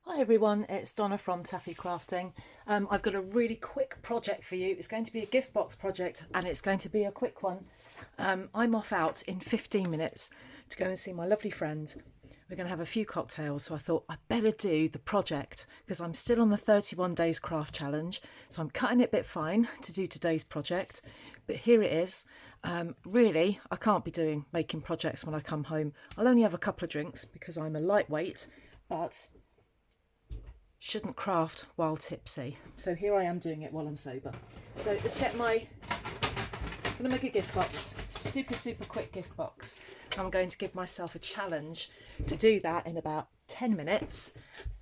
Hi everyone, it's Donna from Taffy Crafting. I've got a really quick project for you. It's going to be a gift box project and it's going to be a quick one. I'm off out in 15 minutes to go and see my lovely friend. We're going to have a few cocktails, so I thought I'd better do the project because I'm still on the 31 days craft challenge. So I'm cutting it a bit fine to do today's project, but here it is. Really, I can't be making projects when I come home. I'll only have a couple of drinks because I'm a lightweight, but shouldn't craft while tipsy. So here I am doing it while I'm sober. So let's get I'm going to make a gift box, super quick gift box. I'm going to give myself a challenge to do that in about 10 minutes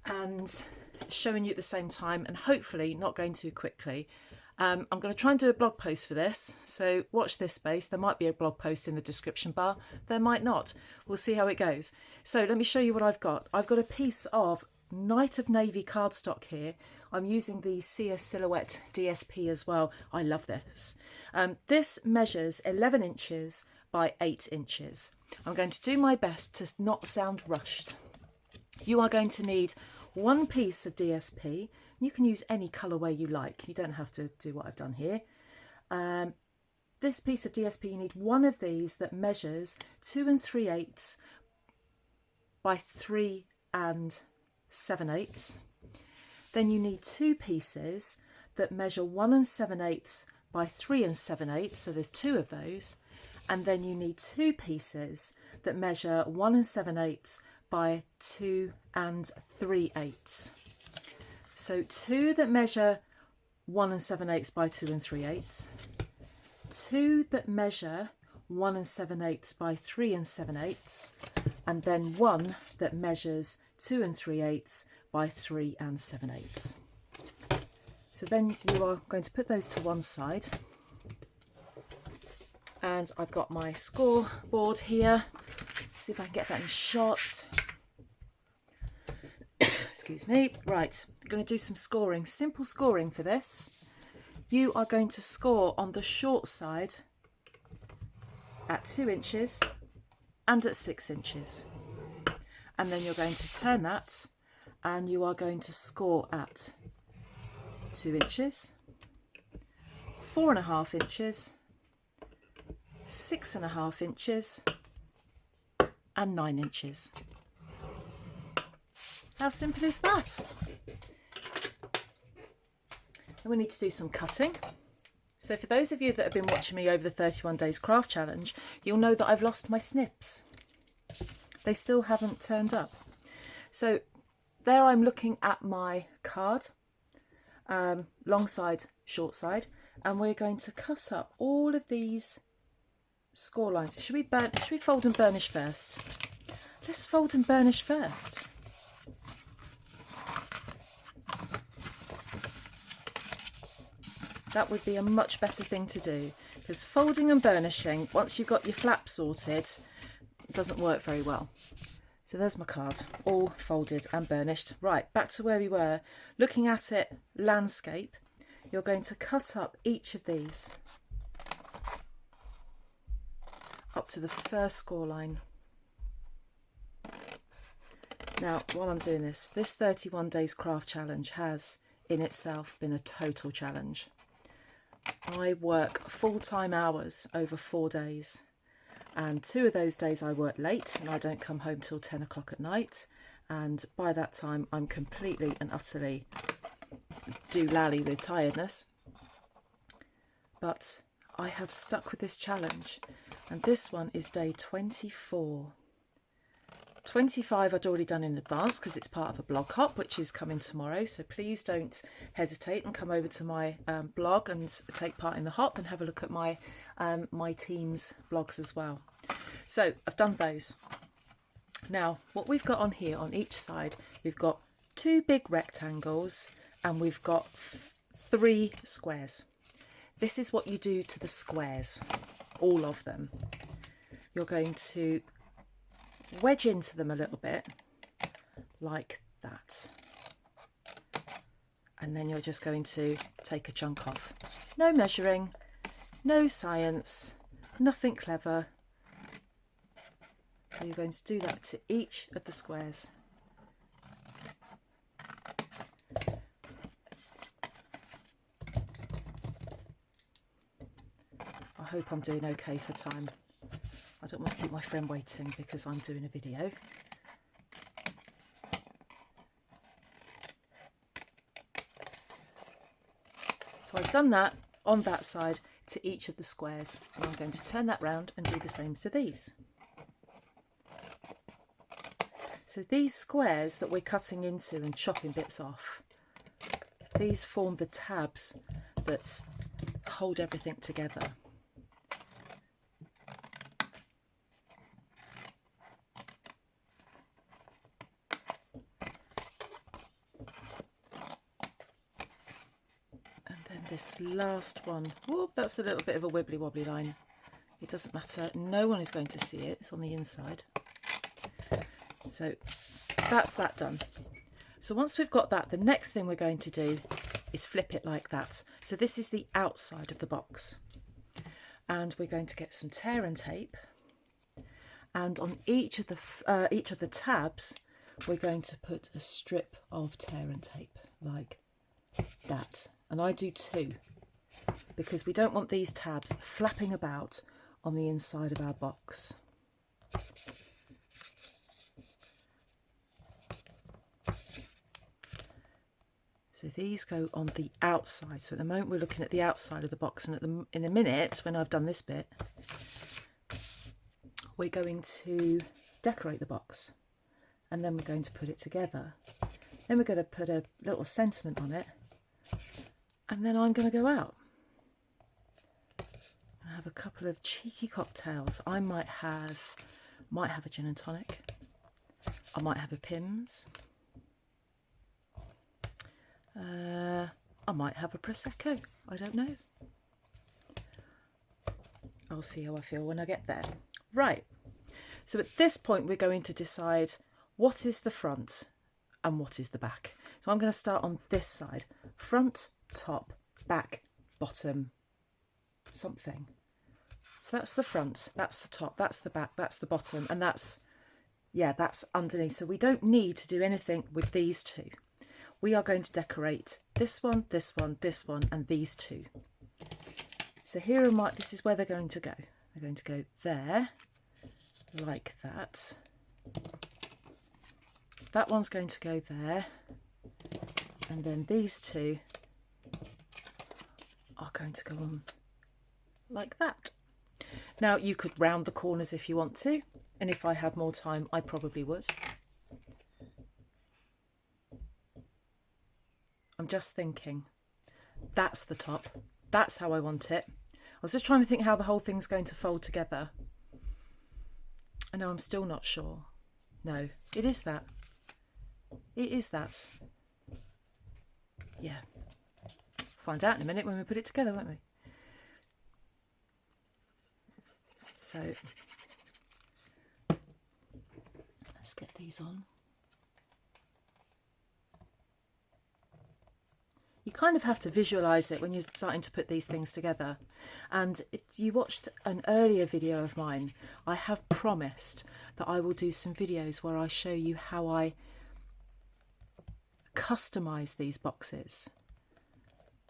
and showing you at the same time and hopefully not going too quickly. I'm going to try and do a blog post for this, so watch this space. There might be a blog post in the description bar, there might not. We'll see how it goes. So let me show you what I've got. I've got a piece of Night of Navy cardstock here. I'm using the Sia Silhouette DSP as well. I love this. This measures 11 inches by 8 inches. I'm going to do my best to not sound rushed. You are going to need one piece of DSP. You can use any colourway you like. You don't have to do what I've done here. This piece of DSP, you need one of these that measures 2 3/8 by 3 7/8. Then you need two pieces that measure 1 7/8 by 3 7/8. So there's two of those. And then you need two pieces that measure 1 7/8 by 2 3/8. So two that measure 1 7/8 by 2 3/8, two that measure 1 7/8 by 3 7/8, and then one that measures 2 3/8 by 3 7/8. So then you are going to put those to one side. And I've got my scoreboard here. See if I can get that in shot. Excuse me. Right, I'm going to do some scoring, simple scoring for this. You are going to score on the short side at 2 inches and at 6 inches. And then you're going to turn that and you are going to score at 2 inches, 4.5 inches, 6.5 inches and 9 inches. How simple is that? And we need to do some cutting. So for those of you that have been watching me over the 31 days craft challenge, you'll know that I've lost my snips. They still haven't turned up. So there I'm looking at my card, long side, short side, and we're going to cut up all of these score lines. Should we fold and burnish first? Let's fold and burnish first. That would be a much better thing to do, because folding and burnishing, once you've got your flap sorted, it doesn't work very well. So there's my card, all folded and burnished. Right, back to where we were. Looking at it landscape, you're going to cut up each of these up to the first score line. Now, while I'm doing this 31 days craft challenge has in itself been a total challenge. I work full-time hours over 4 days, and 2 of those days I work late and I don't come home till 10 o'clock at night, and by that time I'm completely and utterly doolally with tiredness. But I have stuck with this challenge, and this one is day 24. 25 I'd already done in advance because it's part of a blog hop which is coming tomorrow, so please don't hesitate and come over to my blog and take part in the hop and have a look at my my team's blogs as well. So I've done those. Now what we've got on here on each side, we've got 2 big rectangles and we've got 3 squares. This is what you do to the squares, all of them. You're going to wedge into them a little bit like that, and then you're just going to take a chunk off. No measuring, no science, nothing clever. So you're going to do that to each of the squares. hope I'm doing okay for time. I don't want to keep my friend waiting because I'm doing a video. So I've done that on that side to each of the squares, and I'm going to turn that round and do the same to these. So these squares that we're cutting into and chopping bits off, these form the tabs that hold everything together. And then this last one, whoop, that's a little bit of a wibbly wobbly line. It doesn't matter, no one is going to see it, it's on the inside. So that's that done. So once we've got that, the next thing we're going to do is flip it like that. So this is the outside of the box. And we're going to get some tear and tape. And on each of the tabs, we're going to put a strip of tear and tape like that. And I do 2 because we don't want these tabs flapping about on the inside of our box. So these go on the outside. So at the moment we're looking at the outside of the box, and in a minute, when I've done this bit, we're going to decorate the box, and then we're going to put it together. Then we're going to put a little sentiment on it, and then I'm going to go out. I have a couple of cheeky cocktails. I might have a gin and tonic. I might have a Pimm's. I might have a Prosecco, I don't know. I'll see how I feel when I get there. Right, so at this point we're going to decide what is the front and what is the back. So I'm going to start on this side. Front, top, back, bottom, something. So that's the front, that's the top, that's the back, that's the bottom, and that's underneath. So we don't need to do anything with these 2. We are going to decorate this one, this one, this one, and these 2. So here are this is where they're going to go. They're going to go there, like that. That one's going to go there. And then these 2 are going to go on like that. Now you could round the corners if you want to, and if I had more time, I probably would. I'm just thinking, that's the top, that's how I want it. I was just trying to think how the whole thing's going to fold together. I know I'm still not sure. No, it is that. It is that. Yeah. Find out in a minute when we put it together, won't we? So, let's get these on. You kind of have to visualise it when you're starting to put these things together. And you watched an earlier video of mine. I have promised that I will do some videos where I show you how I customise these boxes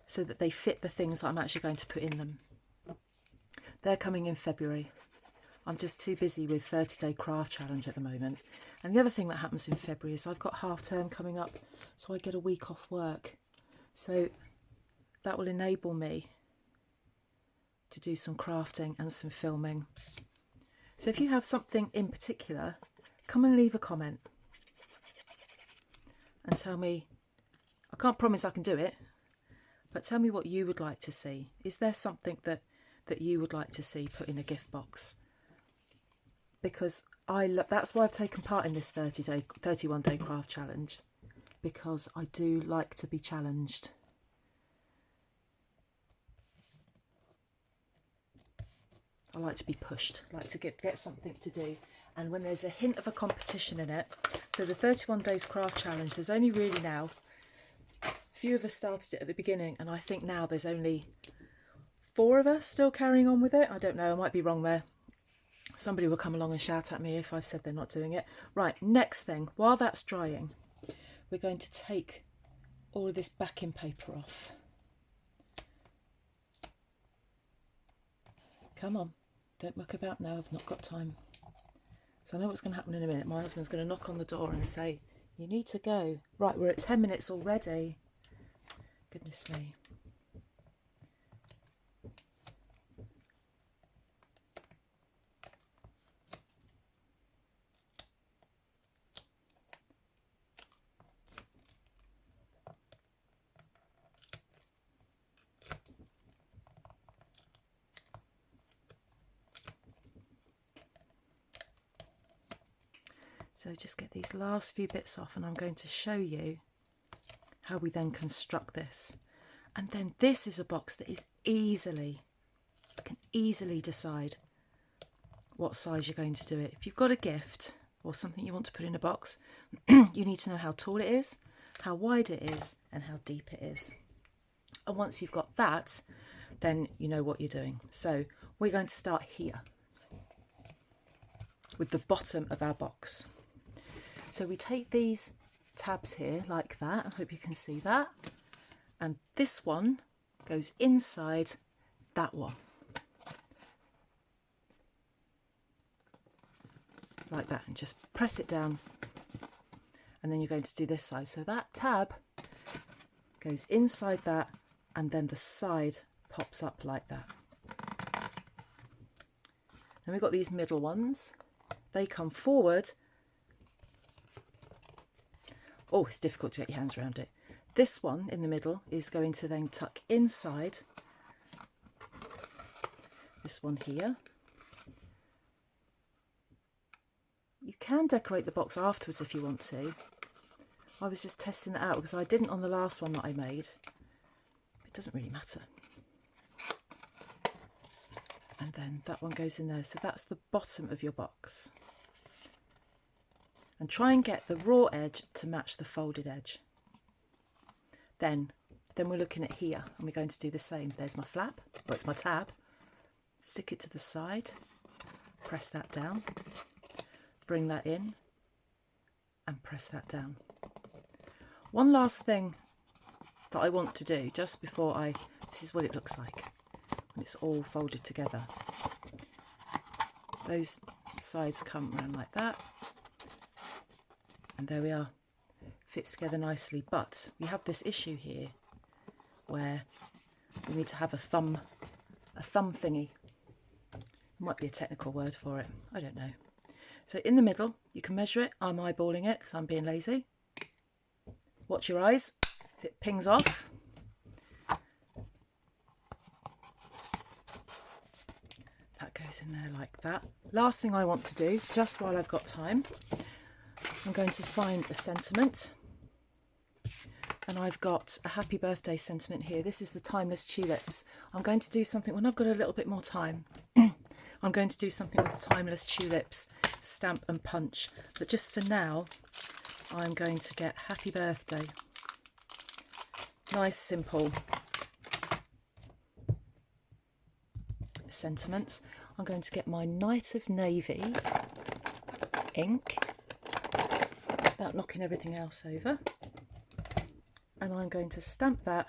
so that they fit the things that I'm actually going to put in them. They're coming in February. I'm just too busy with 30-day craft challenge at the moment. And the other thing that happens in February is I've got half term coming up, so I get a week off work. So that will enable me to do some crafting and some filming. So if you have something in particular, come and leave a comment and tell me. I can't promise I can do it, but tell me what you would like to see. Is there something that you would like to see put in a gift box? Because that's why I've taken part in this 31-day craft challenge, because I do like to be challenged. I like to be pushed, I like to get something to do. And when there's a hint of a competition in it, so the 31 days craft challenge, there's only really now, a few of us started it at the beginning, and I think now there's only 4 of us still carrying on with it. I don't know, I might be wrong there. Somebody will come along and shout at me if I've said they're not doing it. Right, next thing, while that's drying, we're going to take all of this backing paper off. come on, don't muck about now, I've not got time. So I know what's going to happen in a minute. My husband's going to knock on the door and say, you need to go. Right, we're at 10 minutes already. Goodness me. So just get these last few bits off and I'm going to show you how we then construct this. And then this is a box that is can easily decide what size you're going to do it. If you've got a gift or something you want to put in a box, you need to know how tall it is, how wide it is, and how deep it is. And once you've got that, then you know what you're doing. So we're going to start here with the bottom of our box. So we take these tabs here like that. I hope you can see that. And this one goes inside that one. Like that, and just press it down. And then you're going to do this side. So that tab goes inside that, and then the side pops up like that. Then we've got these middle ones. They come forward. Oh, it's difficult to get your hands around it. This one in the middle is going to then tuck inside this one here. You can decorate the box afterwards if you want to. I was just testing that out because I didn't on the last one that I made. It doesn't really matter. And then that one goes in there. So that's the bottom of your box. And try and get the raw edge to match the folded edge. Then we're looking at here and we're going to do the same. There's my flap, well, it's my tab. Stick it to the side, press that down, bring that in and press that down. One last thing that I want to do just before this is what it looks like when it's all folded together. Those sides come around like that. And there we are, fits together nicely, but we have this issue here where we need to have a thumb thingy. There might be a technical word for it, I don't know. So in the middle, you can measure it. I'm eyeballing it because I'm being lazy. Watch your eyes as it pings off. That goes in there like that. Last thing I want to do, just while I've got time, I'm going to find a sentiment, and I've got a happy birthday sentiment here. This is the Timeless Tulips. I'm going to do something when I've got a little bit more time. I'm going to do something with the Timeless Tulips stamp and punch, but just for now I'm going to get happy birthday. Nice simple sentiments. I'm going to get my Night of Navy ink without knocking everything else over, and I'm going to stamp that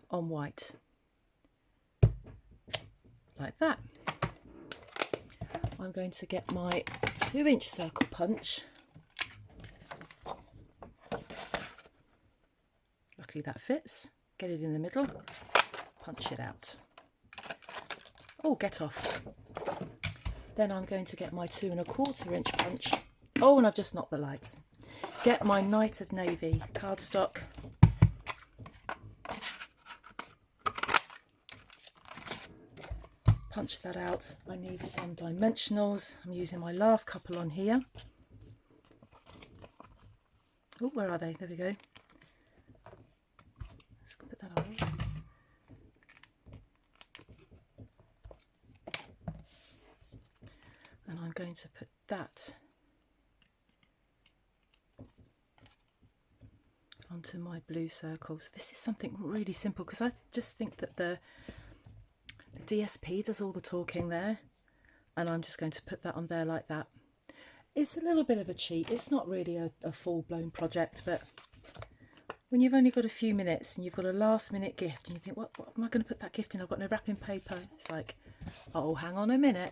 on white like that. I'm going to get my 2-inch circle punch. Luckily that fits. Get it in the middle, punch it out. Oh, get off. Then I'm going to get my 2 1/4-inch punch. Oh, and I've just knocked the lights. Get my Night of Navy cardstock. Punch that out. I need some dimensionals. I'm using my last couple on here. Oh, where are they? There we go. Let's put that on. And I'm going to put that onto my blue circle. So this is something really simple because I just think that the DSP does all the talking there, and I'm just going to put that on there like that. It's a little bit of a cheat. It's not really a full-blown project, but when you've only got a few minutes and you've got a last minute gift and you think, what am I going to put that gift in? I've got no wrapping paper. It's like, oh, hang on a minute.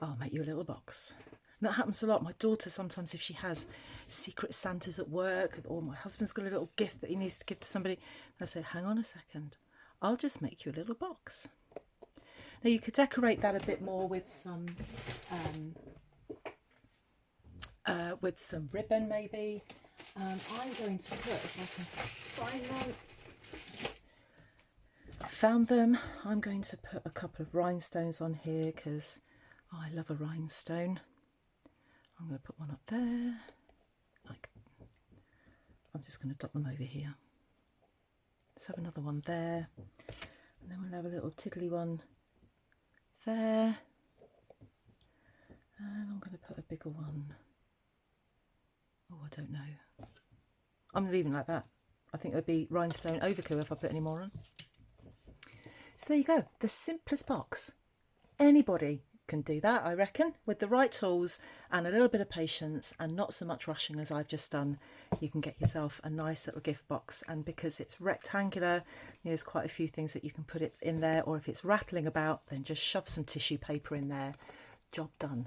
I'll make you a little box. And that happens a lot. My daughter, sometimes if she has secret Santas at work, or my husband's got a little gift that he needs to give to somebody, I say, hang on a second, I'll just make you a little box. Now you could decorate that a bit more with some ribbon maybe. I'm going to put, if I can find them, I found them. I'm going to put a couple of rhinestones on here because I love a rhinestone. I'm going to put one up there. Like, I'm just going to dot them over here. Let's have another one there. And then we'll have a little tiddly one there. And I'm going to put a bigger one. Oh, I don't know. I'm leaving like that. I think it would be rhinestone overkill if I put any more on. So there you go. The simplest box. Anybody can do that, I reckon, with the right tools and a little bit of patience and not so much rushing as I've just done. You can get yourself a nice little gift box, and because it's rectangular, there's quite a few things that you can put it in there, or if it's rattling about, then just shove some tissue paper in there. Job done.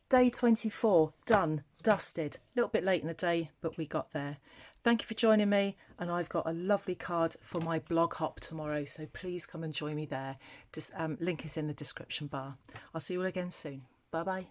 Day 24, done, dusted. A little bit late in the day, but we got there. Thank you for joining me, and I've got a lovely card for my blog hop tomorrow, so please come and join me there. Link is in the description bar. I'll see you all again soon. Bye bye.